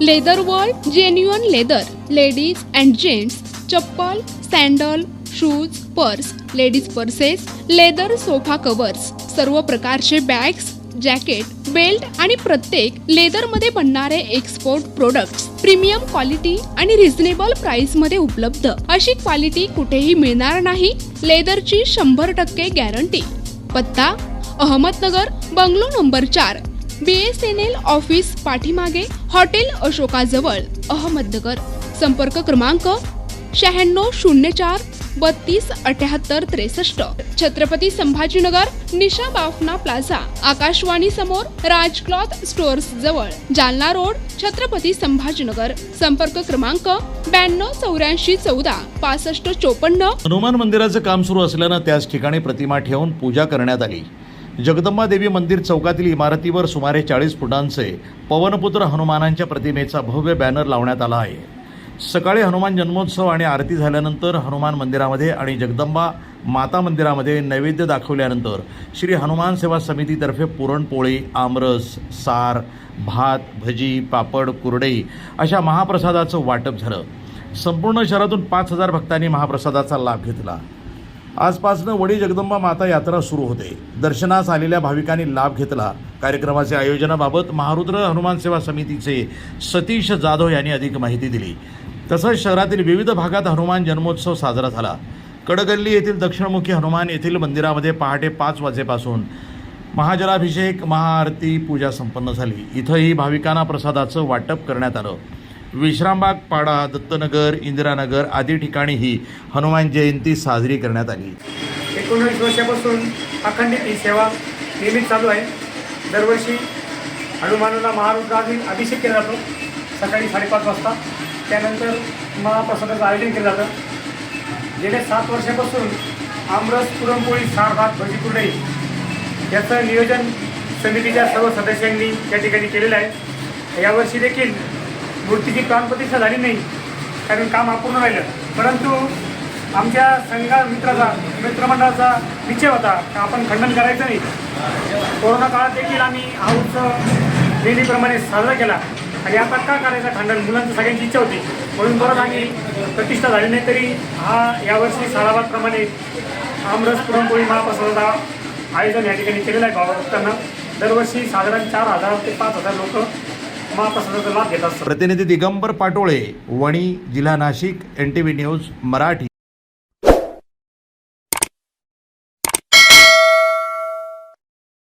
Leather world genuine leather ladies and gents chappal, sandal, shoes, purse, ladies purses, leather sofa covers, सर्व प्रकारचे bags, jacket, belt आणि प्रत्येक लेदरमध्ये बनणारे एक्सपोर्ट प्रोडक्ट्स प्रीमियम क्वालिटी आणि reasonable price मध्ये उपलब्ध. अशी क्वालिटी कुठेही मिळणार नाही. लेदरची 100% गॅरंटी. पत्ता Ahmednagar, bungalow number 4, BSNL office पाठीमागे, हॉटेल अशोकाजवळ, अहमदनगर. संपर्क क्रमांक 9604 32 78 63. छत्रपती संभाजीनगर, निशा बाफना प्लाझा, आकाशवाणी समोर, राज क्लॉथ स्टोअर्स जवळ, जालना रोड, छत्रपती संभाजीनगर. संपर्क क्रमांक 92 84 14 65 54. हनुमान मंदिराचं काम सुरू असल्यानं त्याच ठिकाणी प्रतिमा ठेवून पूजा करण्यात आली. जगदंबा देवी मंदिर चौकातील इमारतीवर सुमारे 40 फुटांचे पवनपुत्र हनुमानांच्या प्रतिमेचा भव्य बॅनर लावण्यात आला आहे. सकाळी हनुमान जन्मोत्सव आणि आरती झाल्यानंतर हनुमान मंदिरामध्ये आणि जगदंबा माता मंदिरामध्ये नैवेद्य दाखवल्यानंतर श्री हनुमान सेवा समितीतर्फे पुरणपोळी, आमरस, सार, भात, भजी, पापड, कुरडई अशा महाप्रसादाचं वाटप झालं. संपूर्ण शहरातून 5000 भक्तांनी महाप्रसादाचा लाभ घेतला. आजपासून वडी जगदंबा माता यात्रा सुरू होते. दर्शनास आलेल्या भाविकांनी लाभ घेतला. कार्यक्रमाच्या आयोजनाबाबत महारुद्र हनुमान सेवा समितीचे सतीश जाधव यांनी अधिक माहिती दिली. तसंच शहरातील विविध भागात हनुमान जन्मोत्सव साजरा झाला. कडगल्ली येथील दक्षिणमुखी हनुमान येथील मंदिरामध्ये पहाटे 5 वाजेपासून महाजलाभिषेक, महाआरती, पूजा संपन्न झाली. इथंही भाविकांना प्रसादाचं वाटप करण्यात आलं. विश्रामबाग, पाडा, दत्तनगर, इंदिरानगर आदी ठिकाणीही हनुमान जयंती साजरी करण्यात आली. 19 वर्षापासून अखंडित ही सेवा नियमित चालू आहे. दरवर्षी हनुमानाला महारुद्रातील अभिषेक केला जातो सकाळी 5:30 वाजता. त्यानंतर महाप्रसादाचं आयोजन केलं जातं. गेल्या 7 वर्षापासून आमरस, पुरणपोळी, सार, भात, भजी, कुरडई याचं नियोजन समितीच्या सर्व सदस्यांनी या ठिकाणी केलेलं आहे. यावर्षी देखील मूर्तीची प्राणप्रतिष्ठा झाली नाही कारण काम अपूर्ण राहिलं. परंतु आमच्या मित्रमंडळाचा निश्चय होता की आपण खंडन करायचं नाही. कोरोना काळात देखील आम्ही हा उत्सव नेहमीप्रमाणे साजरा केला आणि आता का करायचा खंडन, मुलांची सगळ्यांची इच्छा होती म्हणून परत आम्ही प्रतिष्ठा झाली नाही. तरी यावर्षी सालाबादप्रमाणे आमरस, पुरणपोळी, महाप्रसादाचं आयोजन या ठिकाणी केलेलं आहे. भावभक्तांना दरवर्षी साधारण 4000 ते 5000 लोक महाप्रसादाचा लाभ घेत असतात. प्रतिनिधी दिगंबर पाटोळे, वणी, जिल्हा नाशिक, NTV न्यूज मराठी.